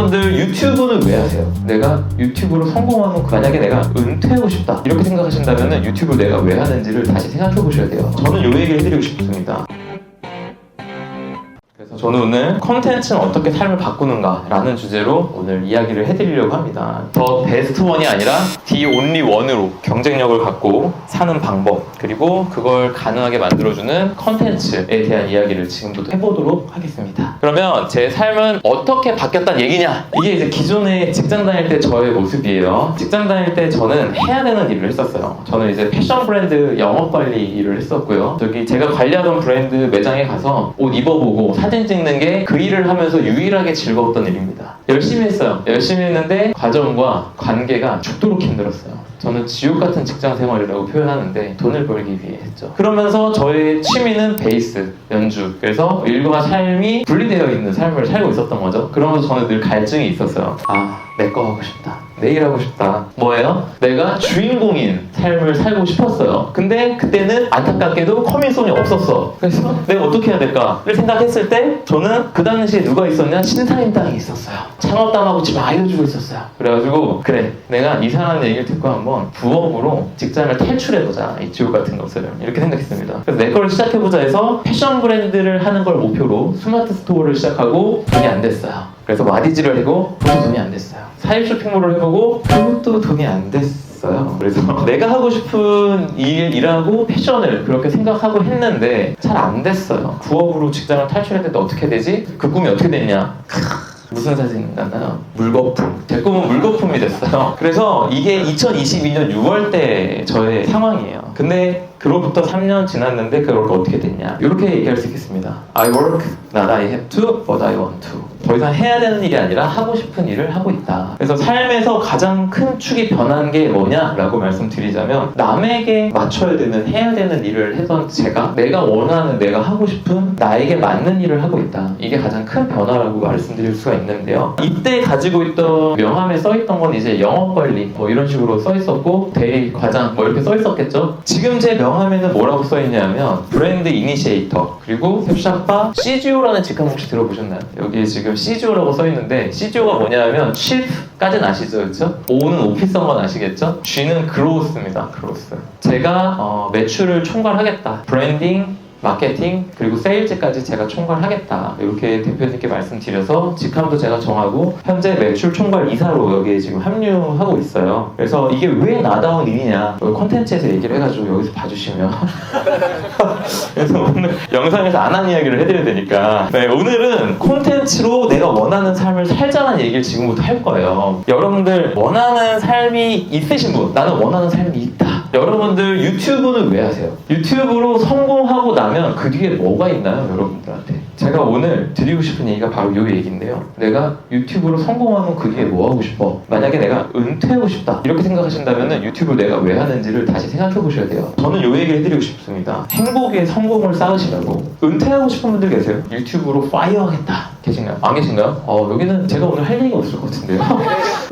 여러분들 유튜브는 왜 하세요? 내가 유튜브로 성공하면 만약에 내가 은퇴하고 싶다 이렇게 생각하신다면 유튜브 내가 왜 하는지를 다시 생각해 보셔야 돼요. 저는 이 얘기를 해드리고 싶습니다. 저는 오늘 콘텐츠는 어떻게 삶을 바꾸는가 라는 주제로 오늘 이야기를 해드리려고 합니다. 더 베스트 원이 아니라 The Only One으로 경쟁력을 갖고 사는 방법, 그리고 그걸 가능하게 만들어주는 콘텐츠에 대한 이야기를 지금부터 해보도록 하겠습니다. 그러면 제 삶은 어떻게 바뀌었다는 얘기냐? 이게 이제 기존에 직장 다닐 때 저의 모습이에요. 직장 다닐 때 저는 해야 되는 일을 했었어요. 저는 이제 패션 브랜드 영업관리 일을 했었고요. 저기 제가 관리하던 브랜드 매장에 가서 옷 입어보고 사진 찍는 게 그 일을 하면서 유일하게 즐거웠던 일입니다. 열심히 했어요. 열심히 했는데 과정과 관계가 죽도록 힘들었어요. 저는 지옥 같은 직장 생활이라고 표현하는데 돈을 벌기 위해 했죠. 그러면서 저의 취미는 베이스, 연주. 그래서 일과 삶이 분리되어 있는 삶을 살고 있었던 거죠. 그러면서 저는 늘 갈증이 있었어요. 내 거 하고 싶다. 내 일 하고 싶다. 뭐예요? 내가 주인공인 삶을 살고 싶었어요. 근데 그때는 안타깝게도 커밍손이 없었어. 그래서 내가 어떻게 해야 될까를 생각했을 때 저는 그 당시에 누가 있었냐? 신사임당이 있었어요. 창업담하고 지금 알려주고 있었어요. 그래가지고 그래, 내가 이 사람 얘기를 듣고 한번 부업으로 직장을 탈출해보자. 이 지옥 같은 것을. 이렇게 생각했습니다. 그래서 내 걸 시작해보자 해서 패션 브랜드를 하는 걸 목표로 스마트 스토어를 시작하고 돈이 안 됐어요. 그래서 와디즈를 하고 그것도 돈이 안 됐어요. 사입 쇼핑몰을 해보고 그것도 돈이 안 됐어요. 그래서 내가 하고 싶은 일하고 패션을 그렇게 생각하고 했는데 잘 안 됐어요. 부업으로 직장을 탈출했는데 어떻게 되지? 그 꿈이 어떻게 됐냐? 무슨 사진 같나요? 물거품. 제 꿈은 물거품이 됐어요. 그래서 이게 2022년 6월 때 저의 상황이에요. 근데 그로부터 3년 지났는데 그걸 어떻게 됐냐? 이렇게 얘기할 수 있겠습니다. I work, not I have to, but I want to. 더 이상 해야 되는 일이 아니라 하고 싶은 일을 하고 있다. 그래서 삶에서 가장 큰 축이 변한 게 뭐냐라고 말씀드리자면 남에게 맞춰야 되는, 해야 되는 일을 했던 제가 내가 원하는, 내가 하고 싶은, 나에게 맞는 일을 하고 있다. 이게 가장 큰 변화라고 말씀드릴 수가 있는데요. 이때 가지고 있던 명함에 써있던 건 이제 영업관리 뭐 이런 식으로 써있었고 대리, 과장 뭐 이렇게 써있었겠죠. 지금 제 명함에는 뭐라고 써있냐면 브랜드 이니시에이터, 그리고 캡샵바 CGO라는 직함 혹시 들어보셨나요? 여기에 지금 CGO라고 써있는데 CGO가 뭐냐면 Chief까지는 아시죠? 그렇죠? O는 오피스한 건 아시겠죠? G는 그로스입니다. 그로스. 제가 매출을 총괄하겠다. 브랜딩, 마케팅, 그리고 세일즈까지 제가 총괄하겠다. 이렇게 대표님께 말씀드려서 직함도 제가 정하고 현재 매출 총괄 이사로 여기에 지금 합류하고 있어요. 그래서 이게 왜 나다운 일이냐, 콘텐츠에서 얘기를 해가지고 여기서 봐주시면 그래서 오늘 영상에서 안 한 이야기를 해드려야 되니까 오늘은 콘텐츠로 내가 원하는 삶을 살자는 얘기를 지금부터 할 거예요. 여러분들 원하는 삶이 있으신 분, 나는 원하는 삶이 있다. 여러분들 유튜브는 왜 하세요? 유튜브로 성공하고 나면 그 뒤에 뭐가 있나요? 여러분들한테 제가 오늘 드리고 싶은 얘기가 바로 이 얘기인데요. 내가 유튜브로 성공하면 그 뒤에 뭐 하고 싶어? 만약에 내가 은퇴하고 싶다 이렇게 생각하신다면 유튜브 내가 왜 하는지를 다시 생각해 보셔야 돼요. 저는 이 얘기를 해드리고 싶습니다. 행복의 성공을 쌓으시라고. 은퇴하고 싶은 분들 계세요? 유튜브로 파이어 하겠다 계신가요? 안 계신가요? 여기는 제가 오늘 할 얘기가 없을 것 같은데요.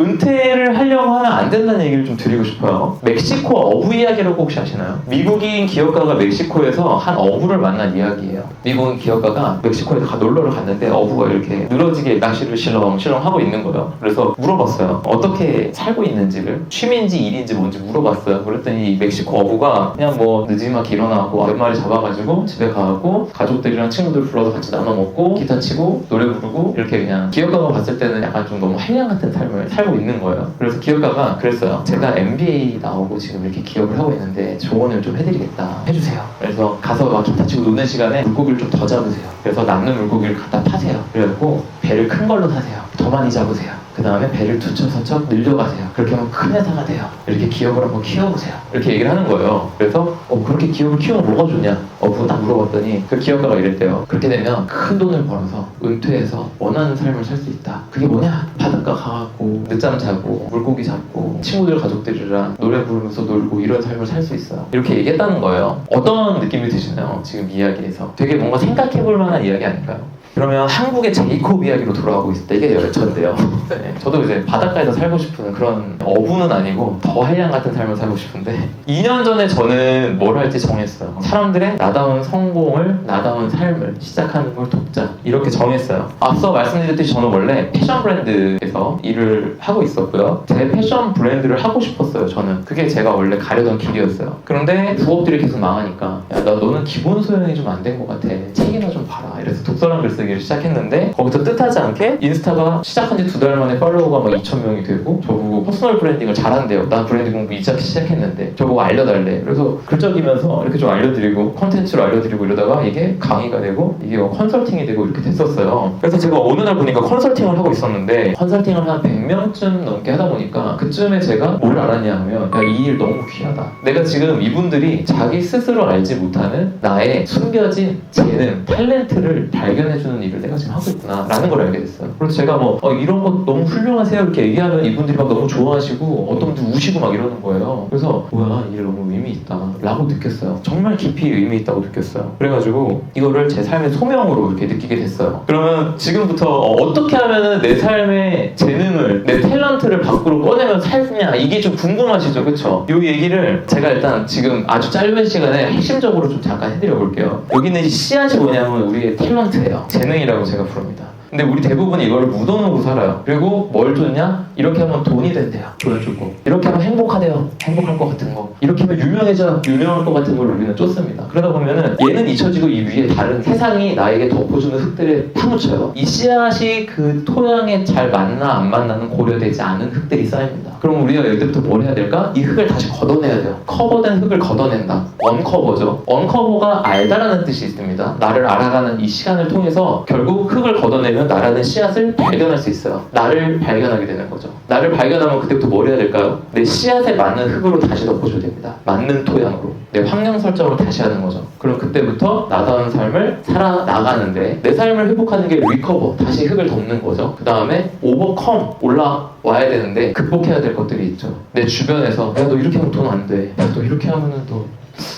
은퇴를 하려고 하면 안 된다는 얘기를 좀 드리고 싶어요. 멕시코 어부 이야기라고 혹시 아시나요? 미국인 기업가가 멕시코에서 한 어부를 만난 이야기예요. 미국인 기업가가 멕시코에 놀러를 갔는데 어부가 이렇게 늘어지게 낚시를 실렁실렁 하고 있는 거예요. 그래서 물어봤어요. 어떻게 살고 있는지를, 취미인지 일인지 뭔지 물어봤어요. 그랬더니 멕시코 어부가 그냥 뭐 늦지막히 일어나고 몇 마리 잡아가지고 집에 가고 가족들이랑 친구들 불러서 같이 나눠 먹고 기타 치고 노래 부르고 이렇게 그냥, 기업가가 봤을 때는 약간 좀 너무 한량 같은 삶을 살고 있는 거예요. 그래서 기업가가 그랬어요. 제가 MBA 나오고 지금 이렇게 기업을 하고 있는데 조언을 좀 해드리겠다. 해주세요. 그래서 가서 막 기타 치고 노는 시간에 물고기를 좀 더 잡으세요. 그래서 남는 물고기를 갖다 파세요. 그래갖고 배를 큰 걸로 사세요. 더 많이 잡으세요. 그 다음에 배를 투척서척 늘려가세요. 그렇게 하면 큰 회사가 돼요. 이렇게 기업을 한번 키워보세요. 이렇게 얘기를 하는 거예요. 그래서 그렇게 기업을 키우면 뭐가 좋냐? 그거 딱 물어봤더니 그 기업가가 이랬대요. 그렇게 되면 큰 돈을 벌어서 은퇴해서 원하는 삶을 살 수 있다. 그게 뭐냐? 바닷가 가고 늦잠 자고 물고기 잡고 친구들 가족들이랑 노래 부르면서 놀고 이런 삶을 살 수 있어요. 이렇게 얘기했다는 거예요. 어떤 느낌이 드시나요? 지금 이야기에서 되게 뭔가 생각해볼 만한 이야기 아닐까요? 그러면 한국의 제이콥 이야기로 돌아가고 있을 때 이게 열차인데요. 네, 저도 이제 바닷가에서 살고 싶은 그런 어부는 아니고 더 한량 같은 삶을 살고 싶은데 2년 전에 저는 뭘 할지 정했어요. 사람들의 나다운 성공을, 나다운 삶을 시작하는 걸 돕자 이렇게 정했어요. 앞서 말씀드렸듯이 저는 원래 패션 브랜드에서 일을 하고 있었고요. 제 패션 브랜드를 하고 싶었어요. 저는 그게 제가 원래 가려던 길이었어요. 그런데 부업들이 계속 망하니까 야, 너는 기본 소양이 좀 안 된 것 같아. 책이나 좀 봐라. 이래서 독서랑 글쓰기를 시작했는데 거기서 뜻하지 않게 인스타가 시작한 지 2달 만에 팔로워가 막 2,000명이 되고 저보고 퍼스널 브랜딩을 잘한대요. 난 브랜드 공부 이제 시작했는데 저보고 알려달래. 그래서 글적이면서 이렇게 좀 알려드리고 컨텐츠로 알려드리고 이러다가 이게 강의가 되고 이게 컨설팅이 되고 이렇게 됐었어요. 그래서 제가 어느 날 보니까 컨설팅을 하고 있었는데 컨설팅을 한 100명쯤 넘게 하다 보니까 그쯤에 제가 뭘 알았냐 하면 야, 이 일 너무 귀하다. 내가 지금 이분들이 자기 스스로 알지 못하는 나의 숨겨진 재능, 탤런트를 발견해주는 일을 내가 지금 하고 있구나 라는 걸 알게 됐어요. 그래서 제가 뭐 이런 거 너무 훌륭하세요 이렇게 얘기하면 이분들이 막 너무 좋아하시고 어떤 분들 우시고 막 이러는 거예요. 그래서 뭐야 이 일 너무 의미 있다 라고 느꼈어요. 정말 깊이 의미 있다고 느꼈어요. 그래가지고 이거를 제 삶의 소명으로 이렇게 느끼게 됐어요. 그러면 지금부터 어떻게 하면 내 삶의 재능을, 내 탤런트를 밖으로 꺼내면 살냐 이게 좀 궁금하시죠, 그쵸? 이 얘기를 제가 일단 지금 아주 짧은 시간에 핵심적으로 좀 잠깐 해드려 볼게요. 여기는 씨앗이 뭐냐면 우리의 탤런트예요. 재능이라고 제가 부릅니다. 근데 우리 대부분 이걸 묻어놓고 살아요. 그리고 뭘 줬냐? 이렇게 하면 돈이 된대요. 돈을 주고. 이렇게 하면 행복하대요. 행복할 것 같은 거. 이렇게 하면 유명해져. 유명할 것 같은 걸 우리는 쫓습니다. 그러다 보면은 얘는 잊혀지고 이 위에 다른 세상이 나에게 덮어주는 흙들에 파묻혀요. 이 씨앗이 그 토양에 잘 맞나 안 맞나는 고려되지 않은 흙들이 쌓입니다. 그럼 우리가 이때부터 뭘 해야 될까? 이 흙을 다시 걷어내야 돼요. 커버된 흙을 걷어낸다. 언커버죠. 언커버가 알다라는 뜻이 있습니다. 나를 알아가는 이 시간을 통해서 결국 흙을 걷어내면 나라는 씨앗을 발견할 수 있어요. 나를 발견하게 되는 거죠. 나를 발견하면 그때부터 뭘 해야 될까요? 내 씨앗에 맞는 흙으로 다시 덮어줘야 됩니다. 맞는 토양으로. 내 환경 설정을 다시 하는 거죠. 그럼 그때부터 나다운 삶을 살아나가는데 내 삶을 회복하는 게 리커버, 다시 흙을 덮는 거죠. 그 다음에 오버컴, 올라와야 되는데 극복해야 될 것들이 있죠. 내 주변에서 야 너 이렇게 하면 돈 안 돼. 야 너 이렇게 하면은 너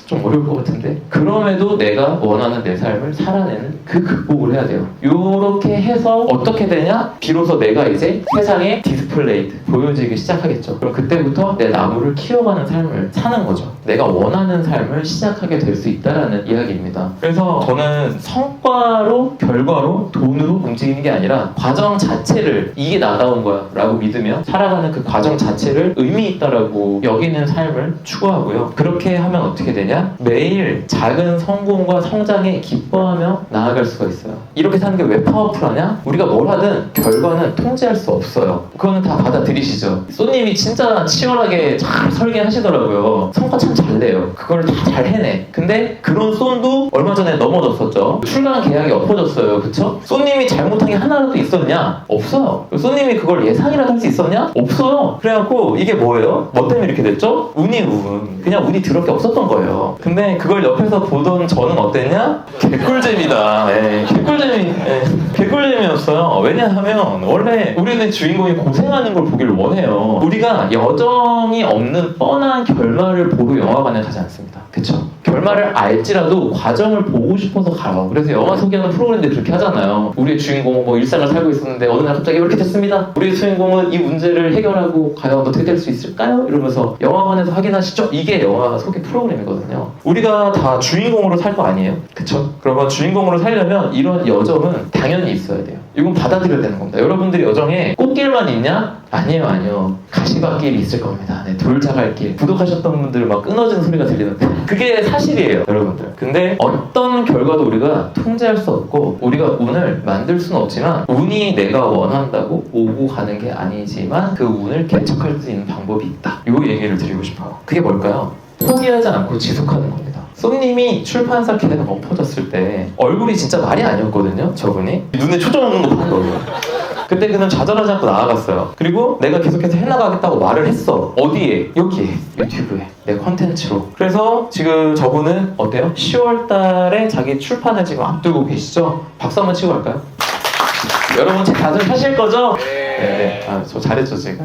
좀 어려울 것 같은데 그럼에도 내가 원하는 내 삶을 살아내는 그 극복을 해야 돼요. 요렇게 해서 어떻게 되냐? 비로소 내가 이제 세상에 디스플레이드 보여지기 시작하겠죠. 그럼 그때부터 내 나무를 키워가는 삶을 사는 거죠. 내가 원하는 삶을 시작하게 될 수 있다라는 이야기입니다. 그래서 저는 성과로 결과로 돈으로 움직이는 게 아니라 과정 자체를 이게 나다운 거야 라고 믿으며 살아가는 그 과정 자체를 의미 있다라고 여기는 삶을 추구하고요. 그렇게 하면 어떻게 되냐? 매일 작은 성공과 성장에 기뻐하며 나아갈 수가 있어요. 이렇게 사는 게 왜 파워풀하냐? 우리가 뭘 하든 결과는 통제할 수 없어요. 그거는 다 받아들이시죠? 쏘님이 진짜 치열하게 잘 설계하시더라고요. 성과 참 잘 내요. 그걸 다 잘 해내. 근데 그런 쏜도 얼마 전에 넘어졌었죠. 출간 계약이 엎어졌어요. 그쵸? 쏘님이 잘못한 게 하나라도 있었냐? 없어요. 쏘님이 그걸 예상이라도 할 수 있었냐? 없어요. 그래갖고 이게 뭐예요? 뭐 때문에 이렇게 됐죠? 운이 운. 그냥 운이 들을 게 없었던 거예요. 근데 그걸 옆에서 보던 저는 어땠냐? 개꿀잼이다. 개꿀잼이었어요. 왜냐하면 원래 우리는 주인공이 고생하는 걸 보길 원해요. 우리가 여정이 없는 뻔한 결말을 보러 영화관에 가지 않습니다. 그쵸? 결말을 알지라도 과정을 보고 싶어서 가요. 그래서 영화 소개하는 프로그램들 그렇게 하잖아요. 우리의 주인공은 뭐 일상을 살고 있었는데 어느 날 갑자기 이렇게 됐습니다. 우리의 주인공은 이 문제를 해결하고 과연 어떻게 될 수 있을까요? 이러면서 영화관에서 확인하시죠? 이게 영화 소개 프로그램이거든요. 우리가 다 주인공으로 살 거 아니에요? 그쵸? 그러면 주인공으로 살려면 이런 여정은 당연히 있어야 돼요. 이건 받아들여야 되는 겁니다. 여러분들이 여정에 꽃길만 있냐? 아니에요. 가시밭길이 있을 겁니다. 네, 돌자갈길. 구독하셨던 분들 막 끊어지는 소리가 들리는데 그게 사실이에요, 여러분들. 근데 어떤 결과도 우리가 통제할 수 없고 우리가 운을 만들 수는 없지만 운이 내가 원한다고 오고 가는 게 아니지만 그 운을 개척할 수 있는 방법이 있다. 이 얘기를 드리고 싶어요. 그게 뭘까요? 포기하지 않고 지속하는 겁니다. 쏘님이 출판사 계획가 엎어졌을 때 얼굴이 진짜 말이 아니었거든요, 저분이. 눈에 초점 없는 거 봤거든요. 그때 그는 좌절하지 않고 나아갔어요. 그리고 내가 계속해서 해나가겠다고 말을 했어. 어디에? 여기에. 유튜브에. 내 컨텐츠로. 그래서 지금 저분은 어때요? 10월 달에 자기 출판을 지금 앞두고 계시죠? 박수 한번 치고 갈까요? 여러분 제 다들 하실 거죠? 네. 아, 저 잘했죠, 제가.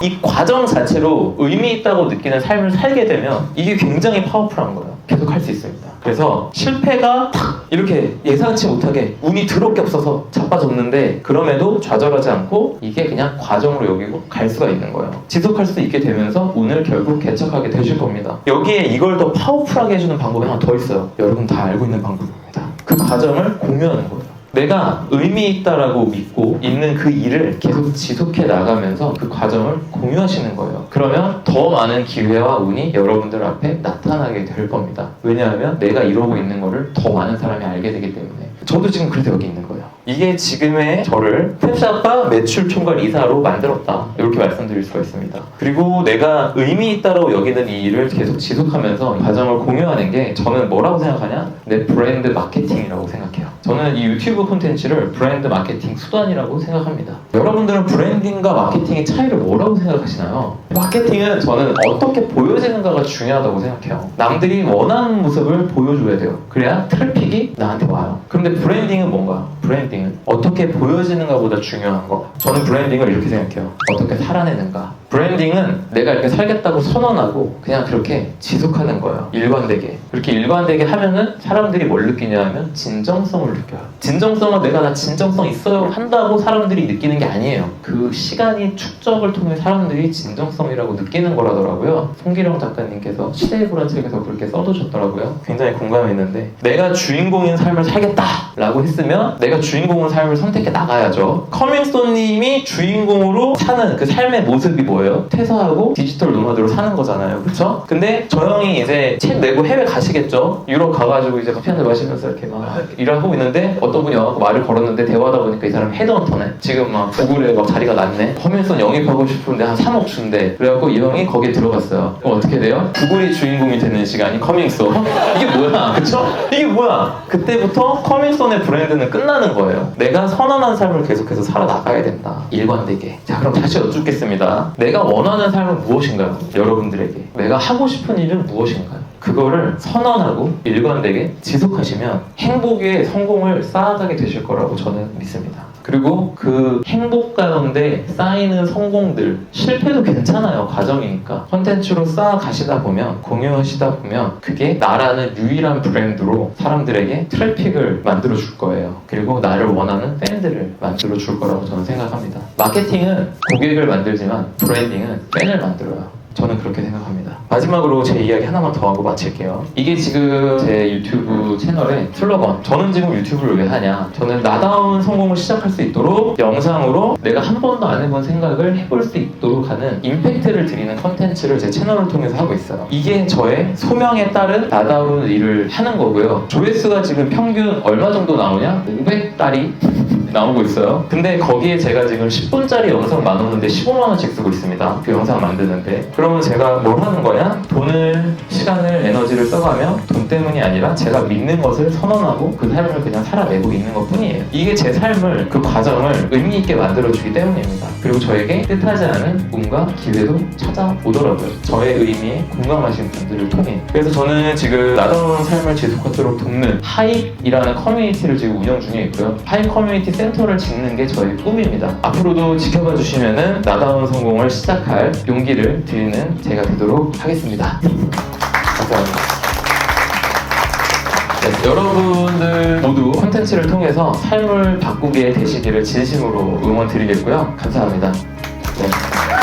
이 과정 자체로 의미 있다고 느끼는 삶을 살게 되면 이게 굉장히 파워풀한 거예요. 계속 할 수 있습니다. 그래서 실패가 탁 이렇게 예상치 못하게 운이 더럽게 없어서 자빠졌는데 그럼에도 좌절하지 않고 이게 그냥 과정으로 여기고 갈 수가 있는 거예요. 지속할 수 있게 되면서 운을 결국 개척하게 되실 겁니다. 여기에 이걸 더 파워풀하게 해주는 방법이 하나 더 있어요. 여러분 다 알고 있는 방법입니다. 그 과정을 공유하는 거예요. 내가 의미 있다라고 믿고 있는 그 일을 계속 지속해 나가면서 그 과정을 공유하시는 거예요. 그러면 더 많은 기회와 운이 여러분들 앞에 나타나게 될 겁니다. 왜냐하면 내가 이러고 있는 거를 더 많은 사람이 알게 되기 때문에. 저도 지금 그래서 여기 있는 거예요. 이게 지금의 저를 탭샵바 매출 총괄 이사로 만들었다. 이렇게 말씀드릴 수가 있습니다. 그리고 내가 의미 있다고 여기는 이 일을 계속 지속하면서 과정을 공유하는 게 저는 뭐라고 생각하냐? 내 브랜드 마케팅이라고 생각해요. 저는 이 유튜브 콘텐츠를 브랜드 마케팅 수단이라고 생각합니다. 여러분들은 브랜딩과 마케팅의 차이를 뭐라고 생각하시나요? 마케팅은 저는 어떻게 보여지는가가 중요하다고 생각해요. 남들이 원하는 모습을 보여줘야 돼요. 그래야 트래픽이 나한테 와요. 그런데 브랜딩은 뭔가? 브랜딩은 어떻게 보여지는가 보다 중요한 거. 저는 브랜딩을 이렇게 생각해요. 어떻게 살아내는가. 브랜딩은 내가 이렇게 살겠다고 선언하고 그냥 그렇게 지속하는 거예요. 일관되게. 그렇게 일관되게 하면은 사람들이 뭘 느끼냐 하면 진정성을 느껴요. 진정성은 내가 나 진정성 있어요 한다고 사람들이 느끼는 게 아니에요. 그 시간이 축적을 통해 사람들이 진정성이라고 느끼는 거라더라고요. 송기령 작가님께서 시대의 불안 책에서 그렇게 써두셨더라고요. 굉장히 공감했는데 내가 주인공인 삶을 살겠다라고 했으면 내가 주인공인 삶을 선택해 나가야죠. 커밍스톤님이 주인공으로 사는 그 삶의 모습이 뭐예요? 퇴사하고 디지털 노마드로 사는 거잖아요. 그쵸? 근데 저 형이 이제 책 내고 해외 가시겠죠? 유럽 가가지고 이제 커피 한잔 마시면서 이렇게 막 일하고 있는데 어떤 분이 와서 말을 걸었는데 대화하다 보니까 이 사람이 헤드헌터네. 지금 막 구글에 막 자리가 났네. 커밍스톤 영입하고 싶은데 한 3억 준대. 그래갖고 이 형이 거기에 들어갔어요. 그럼 어떻게 돼요? 구글이 주인공이 되는 시간이 커밍스톤. 이게 뭐야? 그쵸? 이게 뭐야? 그때부터 커밍스톤의 브랜드는 끝나는 거예요. 내가 선언한 삶을 계속해서 살아나가야 된다. 일관되게. 자, 그럼 다시 여쭙겠습니다. 내가 원하는 삶은 무엇인가요? 여러분들에게. 내가 하고 싶은 일은 무엇인가요? 그거를 선언하고 일관되게 지속하시면 행복의 성공을 쌓아가게 되실 거라고 저는 믿습니다. 그리고 그 행복 가운데 쌓이는 성공들, 실패도 괜찮아요. 과정이니까. 콘텐츠로 쌓아가시다 보면, 공유하시다 보면 그게 나라는 유일한 브랜드로 사람들에게 트래픽을 만들어 줄 거예요. 그리고 나를 원하는 팬들을 만들어 줄 거라고 저는 생각합니다. 마케팅은 고객을 만들지만 브랜딩은 팬을 만들어요. 저는 그렇게 생각합니다. 마지막으로 제 이야기 하나만 더 하고 마칠게요. 이게 지금 제 유튜브 채널의 슬로건. 저는 지금 유튜브를 왜 하냐? 저는 나다운 성공을 시작할 수 있도록 영상으로 내가 한 번도 안 해본 생각을 해볼 수 있도록 하는 임팩트를 드리는 컨텐츠를 제 채널을 통해서 하고 있어요. 이게 저의 소명에 따른 나다운 일을 하는 거고요. 조회수가 지금 평균 얼마 정도 나오냐? 500달이 나오고 있어요. 근데 거기에 제가 지금 10분짜리 영상 만드는데 15만원씩 쓰고 있습니다. 그 영상 만드는데. 그러면 제가 뭘 하는 거냐? 돈을, 시간을, 에너지를 써가며 돈 때문이 아니라 제가 믿는 것을 선언하고 그 삶을 그냥 살아내고 있는 것 뿐이에요. 이게 제 삶을, 그 과정을 의미 있게 만들어주기 때문입니다. 그리고 저에게 뜻하지 않은 운과 기회도 찾아오더라고요. 저의 의미에 공감하신 분들을 통해. 그래서 저는 지금 나다운 삶을 지속하도록 돕는 하이이라는 커뮤니티를 지금 운영 중에 있고요. 하이 커뮤니티 센터를 짓는 게 저의 꿈입니다. 앞으로도 지켜봐 주시면은 나다운 성공을 시작할 용기를 드리는 제가 되도록 하겠습니다. 감사합니다. 네, 여러분들 모두 콘텐츠를 통해서 삶을 바꾸게 되시기를 진심으로 응원드리겠고요. 감사합니다. 네.